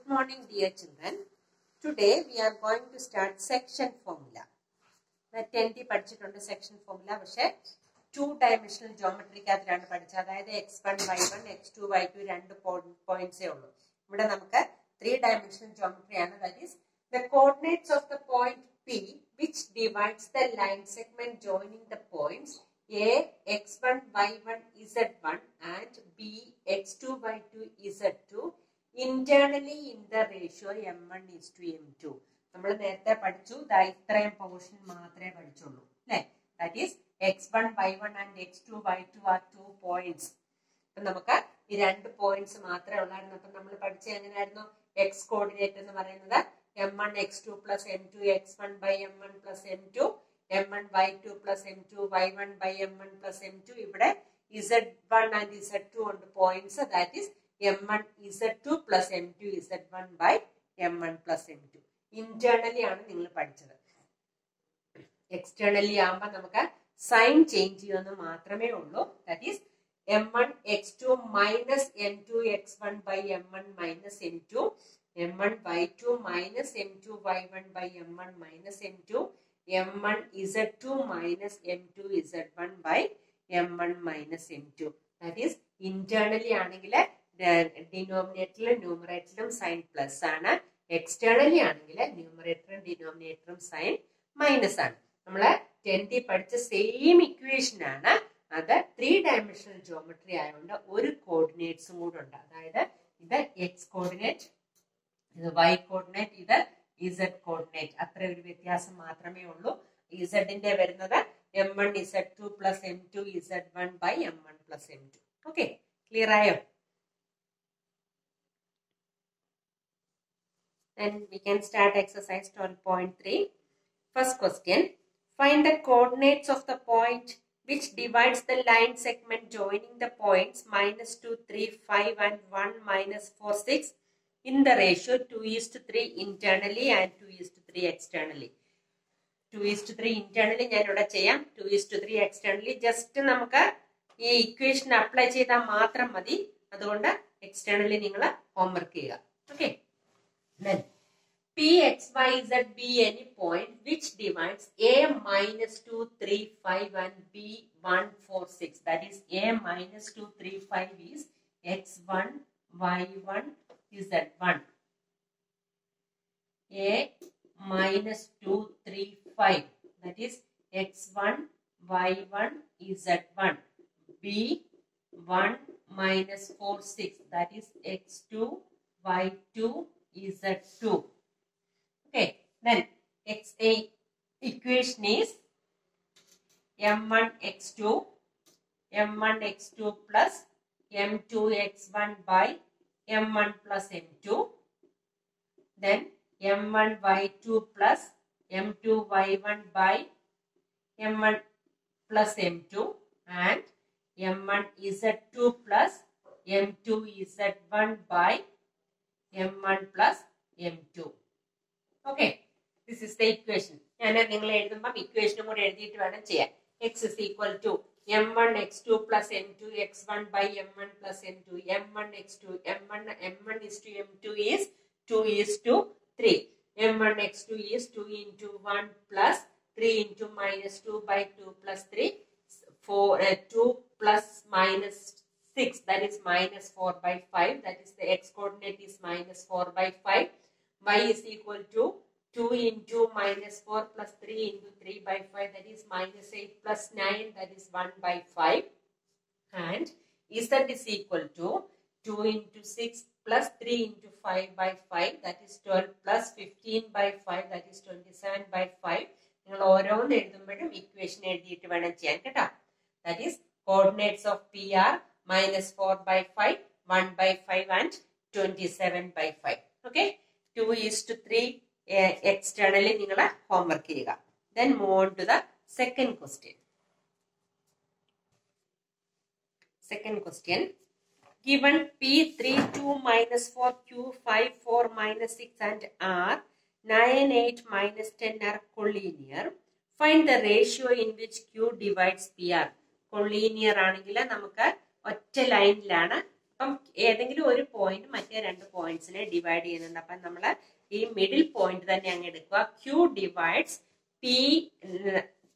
Good morning, dear children. Today we are going to start section formula. The 10th പഠിച്ചിട്ടുണ്ട് section formula. പക്ഷേ 2-dimensional geometry ക്കാത്തിലാണ് പഠിച്ചത്. അതായത് x1, y1, x2, y2 രണ്ട് പോയിന്റ്സേ ഉള്ളൂ. ഇവിടെ നമുക്ക് 3-dimensional geometry ആണ്. That is the coordinates of the point P which divides the line segment joining the points A, x1, y1, z1 and B, x2, y2, z2 internally in the ratio m1 is to m2. നമ്മൾ നേരത്തെ പഠിച്ചു ഇത്രയും portion മാത്രമേ പഠിച്ചുള്ളൂ അല്ലേ? That is x1, y1 and x2, y2 are 2 points. അപ്പൊ നമുക്ക് ഈ രണ്ട് പോയിന്റ്സ് മാത്രമേ ഉള്ളായിരുന്നു. അപ്പൊ നമ്മൾ പഠിച്ച എങ്ങനെയായിരുന്നു? x കോർഡിനേറ്റ് എന്ന് പറയുന്നത് m1 x2 plus m2 x1 by m1 plus m2 m1 y2 plus m2 y1 by m1 plus m2. ഇവിടെ z1 and z2 ഉണ്ട് points. That is m1 z2 plus m2 z1 by m1 plus m2. Internally ആണ് നിങ്ങൾ പഠിച്ചത്. Externally ആകുമ്പോൾ നമുക്ക് sign change ചെയ്യുമെന്ന് മാത്രമേ ഉള്ളൂ. That is m1 x2 minus m2 x1 by m1 minus m2 m1 y2 minus m2 y1 by m1 minus m2 m1 z2 minus m2 z1 by m1 minus m2. That is internally ആണെങ്കിൽ ഡിനോമിനേറ്ററിലും ന്യൂമറേറ്ററിലും sign plus ആണ്. Externally ആണെങ്കിൽ ന്യൂമറേറ്ററും ഡിനോമിനേറ്ററും sign minus ആണ്. നമ്മള് 10th പഠിച്ച same equation ആണ്. അത് 3-dimensional geometry ആയതുകൊണ്ട് ഒരു കോർഡിനേറ്റ്സും കൂടെ ഉണ്ട്. അതായത് ഇത് എക്സ് കോർഡിനേറ്റ്, ഇത് വൈ കോർഡിനേറ്റ്, ഇത് ഇസഡ് കോർഡിനേറ്റ്. അത്ര ഒരു വ്യത്യാസം മാത്രമേ ഉള്ളൂ. ഇസഡിന്റെ വരുന്നത് m1 z2 plus m2 z1 by m1 plus m2. Okay, clear ആയോ? Then we can start exercise 12.3. First question. Find the coordinates of the point which divides the line segment joining the points -2, 3, 5 and 1, -4, 6 in the ratio 2:3 internally and 2:3 externally. 2:3 internally ഞാൻ ഇവിടെ ചെയ്യാം, 2:3 externally. Just നമുക്ക് ഈ equation apply ചെയ്താൽ മാത്രം മതി. അതുകൊണ്ട് externally നിങ്ങൾ ഹോംവർക്ക് ചെയ്യുക. Okay, then P, X, Y, Z be any point which divides A -2, 3, 5 and B 1, 4, 6. That is A -2, 3, 5 is X1, Y1, Z1. A -2, 3, 5. That is X1, Y1, Z1. B 1 -4, 6. That is X2, Y2, Z2. Okay, then XA equation is m1 x2 plus m2 x1 by m1 plus m2. Then m1 y2 plus m2 y1 by m1 plus m2 and m1 z2 plus m2 z1 by m1 plus m2. Okay, this is the equation. ഞാൻ നിങ്ങൾ എഴുതുമ്പോൾ ഇക്വേഷനും കൂടെ എഴുതിയിട്ട് വേണം ചെയ്യാൻ. x is equal to m1 x2 plus m2 x1 by m1 plus m2 m1 x2 m1 is to m2 is 2:3. m1 x2 is 2 into 1 plus 3 into -2 by 2 plus 3 2 plus -6. That is -4 by 5. That is the x coordinate is -4 by 5. Y is equal to 2 into -4 plus 3 into 3 by 5. That is -8 plus 9. That is 1 by 5. And Z is equal to 2 into 6 plus 3 into 5 by 5. That is 12 plus 15 by 5. That is 27 by 5. നിങ്ങൾ ഓരോന്ന് എഴുതുമ്പോഴും equation എഴുതിയിട്ട് വേണം ചെയ്യാൻ കേട്ടോ. That is coordinates of P are -4 by 5, 1 by 5 and 27 by 5. Okay. 2:3 externally നിങ്ങൾ homework ചെയ്യുക. Then move on to the second question. Second question. Given P 3, 2, -4, Q 5, 4, -6 and R 9, 8, -10 are collinear. Find the ratio in which Q divides PR. Collinear ആണെങ്കിൽ നമുക്ക് ഒറ്റ ലൈനിലാണ് അപ്പം ഏതെങ്കിലും ഒരു point മറ്റേ രണ്ട് പോയിന്റ്സിനെ ഡിവൈഡ് ചെയ്യുന്നുണ്ട്. അപ്പം നമ്മൾ ഈ മിഡിൽ പോയിന്റ് തന്നെ അങ്ങ് എടുക്കുക.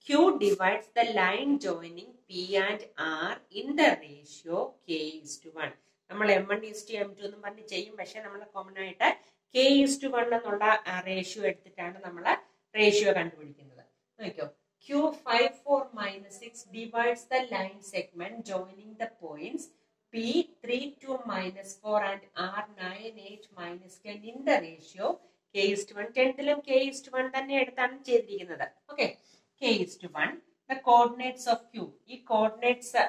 Q divides the line joining P and R in the ratio K:1. നമ്മൾ M1:M2 എന്ന് പറഞ്ഞ് ചെയ്യും. പക്ഷെ നമ്മൾ കോമൺ ആയിട്ട് K:1 എന്നുള്ള റേഷ്യോ എടുത്തിട്ടാണ് നമ്മൾ റേഷ്യോ കണ്ടുപിടിക്കുന്നത്. നോക്കിയോ, Q54-6 divides the line segment joining the points P32-4 and R98-10 in the ratio K:1. 10th K:1 തന്നെ എടുത്താണ് ചെയ്തിരിക്കുന്നത്. Okay, K:1. The coordinates of Q. ഈ കോർഡിനേറ്റ്സ്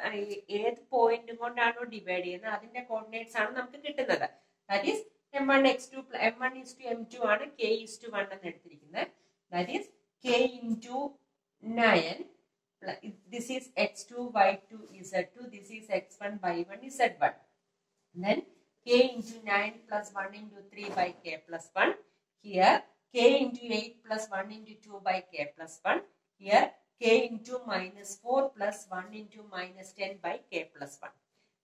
ഏത് പോയിന്റ് കൊണ്ടാണോ ഡിവൈഡ് ചെയ്യുന്നത് അതിന്റെ കോർഡിനേറ്റ്സ് ആണ് നമുക്ക് കിട്ടുന്നത്. ദാറ്റ് ഈസ് M1:M2 ആണ് K:1 എന്ന് എടുത്തിരിക്കുന്നത്. That is K into 9. This is x2, y2, z2. This is x1, y1, z1. Then K into 9 plus 1 into 3 by K plus 1. Here K into 8 plus 1 into 2 by K plus 1. Here K into -4 plus 1 into -10 by K plus 1.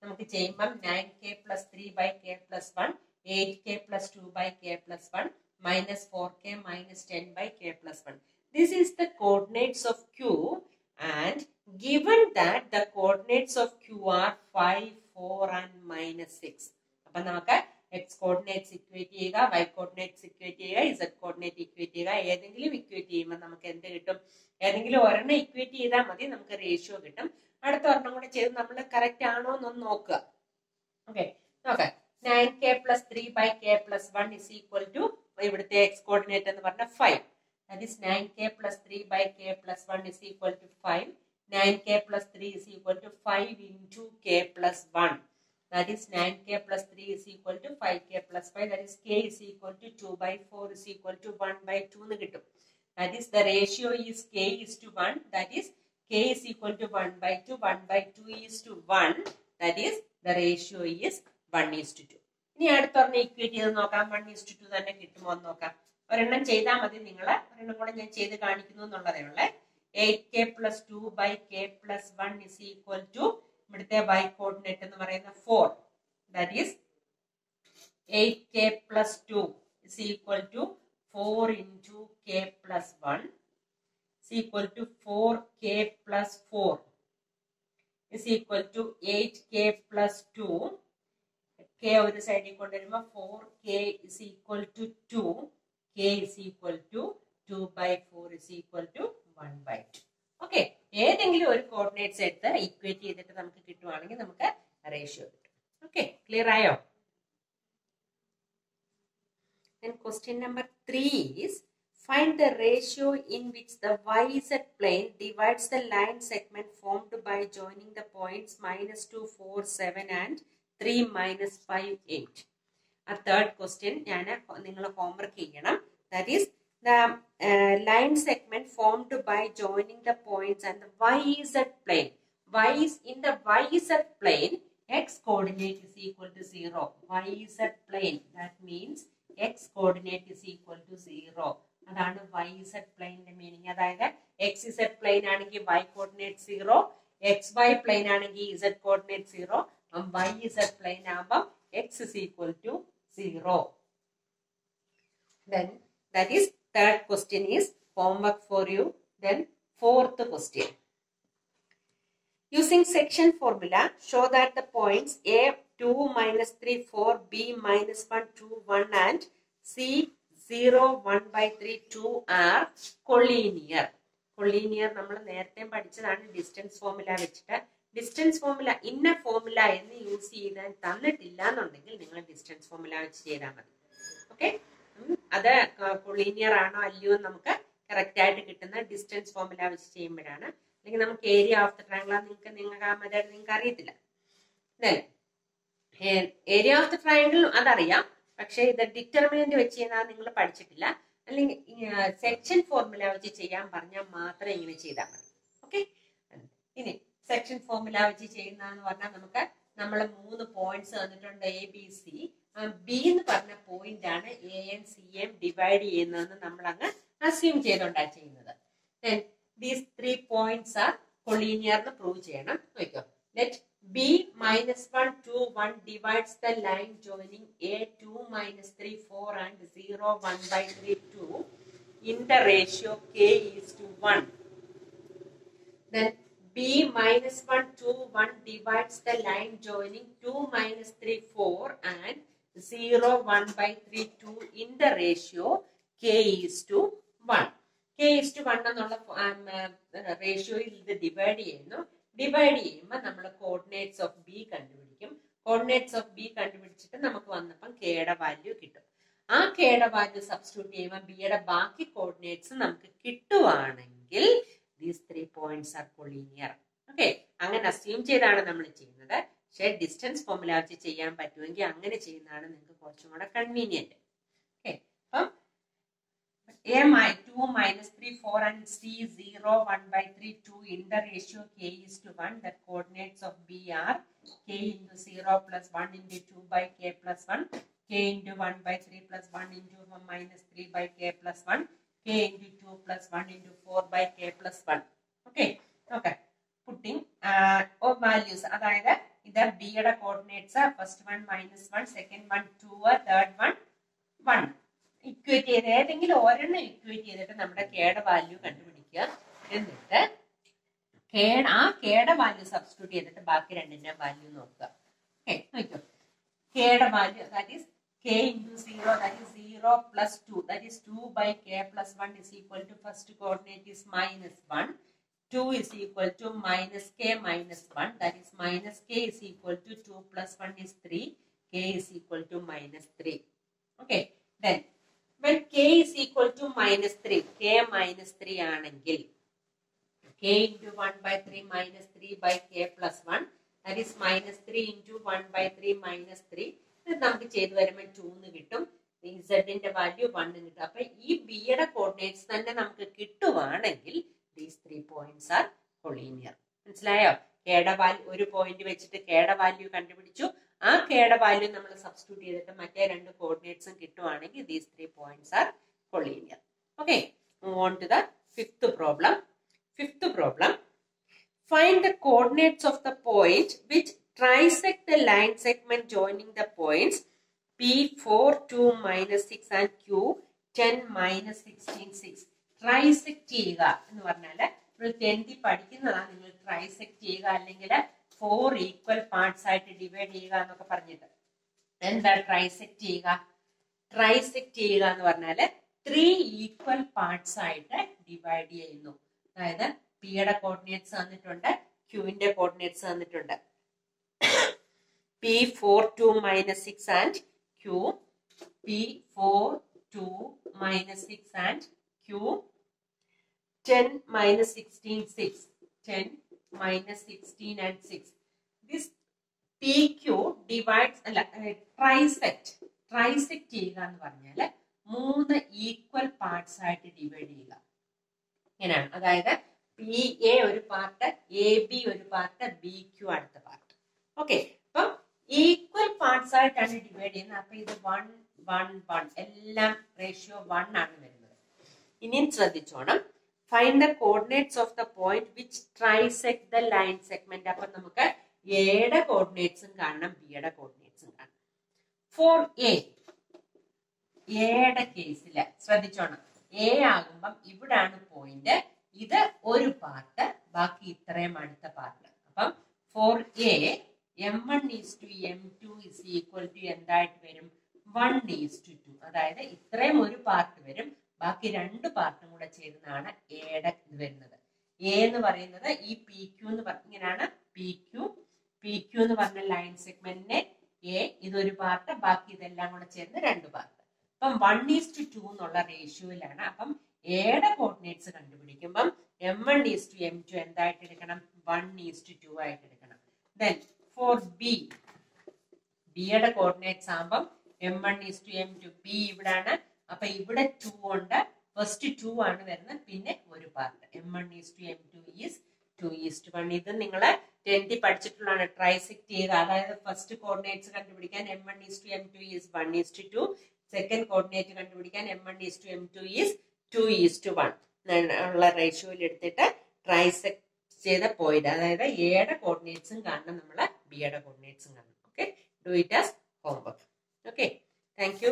നമുക്ക് ചെയ്യുമ്പം 9K plus 3 by K plus 1, 8K plus 2 by K plus 1, -4K -10 by K plus 1. This is the coordinates of Q, and given that the coordinates of Q are 5, 4 and -6. അപ്പം നമുക്ക് x coordinates equate ചെയ്യുക, y coordinates equate ചെയ്യുക, z coordinate equate ചെയ്യുക. ഏതെങ്കിലും equate ചെയ്യുമ്പോൾ നമുക്ക് എന്ത് കിട്ടും? ഏതെങ്കിലും ഒരെണ്ണം ഇക്വേറ്റ് ചെയ്താൽ മതി, നമുക്ക് റേഷ്യോ കിട്ടും. അടുത്ത ഒരെണ്ണം കൂടെ ചെയ്ത് നമ്മൾ കറക്റ്റ് ആണോ എന്നൊന്ന് നോക്കുക. ഓക്കെ, നോക്കാം. 9K plus 3 by K plus 1 is equal to ഇവിടുത്തെ x coordinate എന്ന് പറഞ്ഞാൽ 5. That is 9K plus 3 by K plus 1 is equal to 5. 9K plus 3 is equal to 5 into K plus 1. That is 9K plus 3 is equal to 5K plus 5. That is K is equal to 2 by 4 is equal to 1 by 2 എന്ന് കിട്ടും. That is the ratio is K:1. That is K is equal to 1 by 2. 1 by 2 is to 1. That is the ratio is 1:2. ഇനി അടുത്തൊരെണ്ണം equate ചെയ്ത് നോക്കാം. 1:2 തന്നെ കിട്ടുമോ എന്ന് നോക്കാം. ഒരെണ്ണം ചെയ്താൽ മതി. നിങ്ങൾ ഒരെണ്ണം കൂടെ ഞാൻ ചെയ്ത് കാണിക്കുന്നു എന്നുള്ളതേ ഉള്ളേ. 8K plus 2 by K plus 1 is equal to ഇവിടുത്തെ y കോർഡിനേറ്റ് എന്ന് പറയുന്ന 4. That is 8K plus 2 is equal to 4 into K plus 1 is equal to 4K plus 4 is equal to 8K plus 2. K ഒരു സൈഡിൽ കൊണ്ടുവരുമ്പോൾ 4K is equal to 2. K is equal to 2 by 4 is equal to 1 by 2. Okay, ഏതെങ്കിലും ഒരു coordinates എടുത്ത് equate ചെയ്തിട്ട് നമുക്ക് കിട്ടുവാണെങ്കിൽ നമുക്ക് റേഷ്യോ കിട്ടും. ഓക്കെ, ക്ലിയർ ആയോ? Then question number 3 is find the ratio in which the YZ plane divides the line segment formed by joining the points -2, 4, 7 and 3, -5, 8. A third question ഞാൻ നിങ്ങൾ ഹോംവർക്ക് ചെയ്യണം. That is the line segment formed by joining the points and the YZ plane. Y is in the YZ plane, x coordinate is equal to 0. YZ plane, that means x coordinate is equal to 0. അതാണ് YZ പ്ലെയിനിന്റെ meaning. അതായത് XZ plain ആണെങ്കിൽ y coordinate 0, XY plain ആണെങ്കിൽ Z coordinate 0, YZ plain ആകുമ്പോൾ x is equal to 0. Then that is third question is homework for you. Then fourth question. Using section formula, show that the points A 2, -3, 4, B -1, 2, 1 and C 0, 1 by 3, 2 are collinear. Collinear നമ്മൾ നേരത്തെ പഠിച്ചതാണ് distance formula വെച്ചിട്ട്. Distance formula ഇന്ന formula എന്ന് use ചെയ്താൽ തന്നിട്ടില്ല എന്നുണ്ടെങ്കിൽ നിങ്ങൾ ഡിസ്റ്റൻസ് ഫോർമുല വെച്ച് ചെയ്താൽ മതി. ഓക്കെ, അത് കൊളീനിയർ ആണോ അല്ലയോ നമുക്ക് കറക്റ്റ് ആയിട്ട് കിട്ടുന്ന ഡിസ്റ്റൻസ് ഫോർമുല വെച്ച് ചെയ്യുമ്പോഴാണ്. അല്ലെങ്കിൽ നമുക്ക് ഏരിയ ഓഫ് ദ ട്രയാങ്കിൾ നിങ്ങൾക്ക് ആ മെത്തേഡ് നിങ്ങൾക്ക് അറിയത്തില്ല. ഏരിയ ഓഫ് ദ ട്രയാങ്കിൾ അതറിയാം, പക്ഷെ ഇത് ഡിറ്റർമിനന്റ് വെച്ച് ചെയ്യുന്നത് നിങ്ങൾ പഠിച്ചിട്ടില്ല. അല്ലെങ്കിൽ സെക്ഷൻ ഫോർമുല വെച്ച് ചെയ്യാൻ പറഞ്ഞാൽ മാത്രമേ ഇങ്ങനെ ചെയ്താൽ മതി. ഓക്കെ, ഇനി സെക്ഷൻ ഫോർമുല വെച്ച് ചെയ്യുന്നതെന്ന് പറഞ്ഞാൽ നമുക്ക് നമ്മൾ 3 പോയിന്റ്സ് തന്നിട്ടുണ്ട് ABC. ബി എന്ന് പറഞ്ഞ പോയിന്റ് ആണ് എയും സിയും ഡിവൈഡ് ചെയ്യുന്നതെന്ന് നമ്മൾ അങ്ങ് അസ്യൂം ചെയ്തോണ്ടാണ് ചെയ്യുന്നത്. Then these 3 points are collinear എന്ന് പ്രൂവ് ചെയ്യണം. നോക്കിക്കോ, let B minus 1, 2, 1 divides the line joining A 2 minus 3, 4 and 0, 1 by 3, 2 in the ratio K is to 1. Then B minus 1, 2, 1 divides the line joining 2 minus 3, 4 and 0, 1 by 3, 2 in the ratio K is to 1. K is to 1 എന്നുള്ള റേഷ്യോയിൽ ഇത് divide ചെയ്യുന്നു. Divide ചെയ്യുമ്പോൾ നമ്മൾ coordinates of B കണ്ടുപിടിക്കും. Coordinates of B കണ്ടുപിടിച്ചിട്ട് നമുക്ക് വന്നപ്പം കെയുടെ വാല്യൂ കിട്ടും. ആ കെയുടെ വാല്യൂ സബ്സ്റ്റിറ്റ്യൂട്ട് ചെയ്യുമ്പോൾ ബിയുടെ ബാക്കി കോർഡിനേറ്റ്സ് നമുക്ക് കിട്ടുവാണെങ്കിൽ these 3 points are collinear. Okay, അങ്ങനെ അസ്യൂം ചെയ്താണ് നമ്മൾ ചെയ്യുന്നത്. പക്ഷേ ഡിസ്റ്റൻസ് ഫോർമുല വെച്ച് ചെയ്യാൻ പറ്റുമെങ്കിൽ അങ്ങനെ ചെയ്യുന്നതാണ് നിങ്ങൾക്ക് കുറച്ചും കൂടെ കൺവീനിയന്റ്. ഓക്കെ, അപ്പം A 2 minus 3, 4 and C 0, 1 by 3, 2 in the ratio K is to 1. The coordinates of B are K into 0 plus 1 into 2 by K plus 1, K into 1 by 3 plus 1 into minus 3 by K plus 1, K into 2 plus 1 into 4 by K plus 1. Okay, okay. Putting values. അതായത് ഇത് B യുടെ coordinates first one -1, second one 2, third one 1. Equate ചെയ്ത് ഏതെങ്കിലും ഒരെണ്ണം equate ചെയ്തിട്ട് നമ്മുടെ കെയുടെ value കണ്ടുപിടിക്കുക. എന്നിട്ട് ആ കെയുടെ വാല്യൂ സബ്സ്റ്റിറ്റ്യൂട്ട് ചെയ്തിട്ട് ബാക്കി രണ്ടിന്റെ വാല്യൂ നോക്കുക. ഓക്കെ, നോക്കൂ. കെയുടെ value that is K into 0, that is 0 plus 2, that is 2 by K plus 1 is equal to first coordinate is -1, 2 is equal to minus K minus 1, that is minus K is equal to 2 plus 1 is 3, K is equal to -3. Okay, then when K is equal to -3, K minus 3 ആണെങ്കിൽ K into 1 by 3 minus 3 by K plus 1, that is -3 into 1 by 3 minus 3. നമുക്ക് ചെയ്തു വരുമ്പോൾ 2 കിട്ടും. ഇസഡിന്റെ value 1 കിട്ടും. അപ്പൊ ഈ ബിയുടെ coordinates തന്നെ നമുക്ക് കിട്ടുവാണെങ്കിൽ ദീസ് 3 പോയിന്റ്സ് ആർ കൊളീനിയർ. മനസ്സിലായോ? കെയുടെ വാല്യൂ ഒരു പോയിന്റ് വെച്ചിട്ട് കെയുടെ വാല്യൂ കണ്ടുപിടിച്ചു. ആ കെയുടെ വാല്യൂ നമ്മൾ സബ്സ്റ്റിറ്റ്യൂട്ട് ചെയ്തിട്ട് മറ്റേ രണ്ട് കോർഡിനേറ്റ്സും കിട്ടുവാണെങ്കിൽ these 3 points are collinear. Okay, move on to the fifth problem. Fifth problem, find the coordinates of the point which trisect the line segment joining the points P4, 2, -6 and Q, 10, -16, 6. Trisect ചെയ്യുക എന്ന് പറഞ്ഞാൽ നമ്മൾ 10th പഠിക്കുന്നതാണ്. നിങ്ങൾ trisect ചെയ്യുക അല്ലെങ്കിൽ 4 equal parts ആയിട്ട് divide ചെയ്യുക എന്നൊക്കെ പറഞ്ഞിട്ട്. എന്താ trisect ചെയ്യുക? trisect ചെയ്യുക എന്ന് പറഞ്ഞാൽ 3 ഈക്വൽ പാർട്സ് ആയിട്ട് ഡിവൈഡ് ചെയ്യുന്നു. അതായത് പിയുടെ കോർഡിനേറ്റ്സ് തന്നിട്ടുണ്ട്, ക്യൂവിന്റെ കോർഡിനേറ്റ്സ് തന്നിട്ടുണ്ട്. P4, 2, -6 and Q, P4, 2, -6 and Q, 10, -16, 6, 10, -16 and 6. This PQ divides, trisect ചെയ്യുക എന്ന് പറഞ്ഞാൽ 3 ഈക്വൽ പാർട്സ് ആയിട്ട് ഡിവൈഡ് ചെയ്യുക. ഇങ്ങനെയാണ്. അതായത് PA ഒരു പാർട്ട്, AB ഒരു പാർട്ട്, BQ അടുത്ത പാർട്ട്. ഓക്കെ, അപ്പം ഈക്വൽ പാർട്സ് ആയിട്ടാണ് ഡിവൈഡ് ചെയ്യുന്നത്. അപ്പൊ ഇത് 1, 1, 1 എല്ലാം റേഷ്യോ 1 ആണ് വരുന്നത്. ഇനിയും ശ്രദ്ധിച്ചോണം. Find the coordinates of the point which trisect the line segment. അപ്പൊ നമുക്ക് എയുടെ കോർഡിനേറ്റ്സും കാണണം, ബിയുടെ കോർഡിനേറ്റ്സും കാണണം. ഫോർ എയുടെ കേസിൽ ശ്രദ്ധിച്ചോണം. എ ആകുമ്പം ഇവിടാണ് പോയിന്റ്, ഇത് ഒരു പാർട്ട്, ബാക്കി ഇത്രയും അടുത്ത പാർട്ട്. അപ്പം for a M1 is to M2 is equal to എന്തായിട്ട് വരും? 1 is to 2. അതായത് ഇത്രയും ഒരു പാർട്ട് വരും, ബാക്കി രണ്ട് പാർട്ടും കൂടെ ചേരുന്നതാണ് എയുടെ ഇത് വരുന്നത്. എ എന്ന് പറയുന്നത് ഈ പി ക്യൂ എന്ന് ഇങ്ങനെയാണ്. പി ക്യൂ എന്ന് പറഞ്ഞ ലൈൻ സെഗ്മെന്റിനെ എ ഇതൊരു പാർട്ട്, ബാക്കി ഇതെല്ലാം കൂടെ ചേർന്ന് രണ്ട് പാർട്ട്. അപ്പം 1 is to 2 എന്നുള്ള റേഷ്യോയിലാണ്. അപ്പം എയുടെ coordinates കണ്ടുപിടിക്കുമ്പം M1 is to M2 എന്തായിട്ട് എടുക്കണം? 1 is to 2 ആയിട്ട് എടുക്കണം. Then for ബിയുടെ കോർഡിനേറ്റ്സ് ആകുമ്പം M1 is to M2, B ഇവിടാണ്. അപ്പൊ ഇവിടെ 2 ഉണ്ട്, ഫസ്റ്റ് 2 ആണ് വരുന്നത്, പിന്നെ ഒരു part. M1 is to M2 is 2 is to 1. ഇത് നിങ്ങൾ 10th പഠിച്ചിട്ടുള്ളതാണ്. ട്രൈസെക്ട് ചെയ്യുക, അതായത് ഫസ്റ്റ് കോർഡിനേറ്റ്സ് കണ്ടുപിടിക്കാൻ M1 is to M2 is 1 is to 2, second coordinate കണ്ടുപിടിക്കാൻ M1 is to M2 is 2 is to 1 ഉള്ള റേഷ്യോയിൽ എടുത്തിട്ട് ട്രൈസെക്ട് ചെയ്ത പോയിന്റ്, അതായത് എയുടെ കോർഡിനേറ്റ്സും കാണണം, നമ്മള് ബിയുടെ കോർഡിനേറ്റ്സും കാണണം. Okay, do it as homework. Okay, thank you.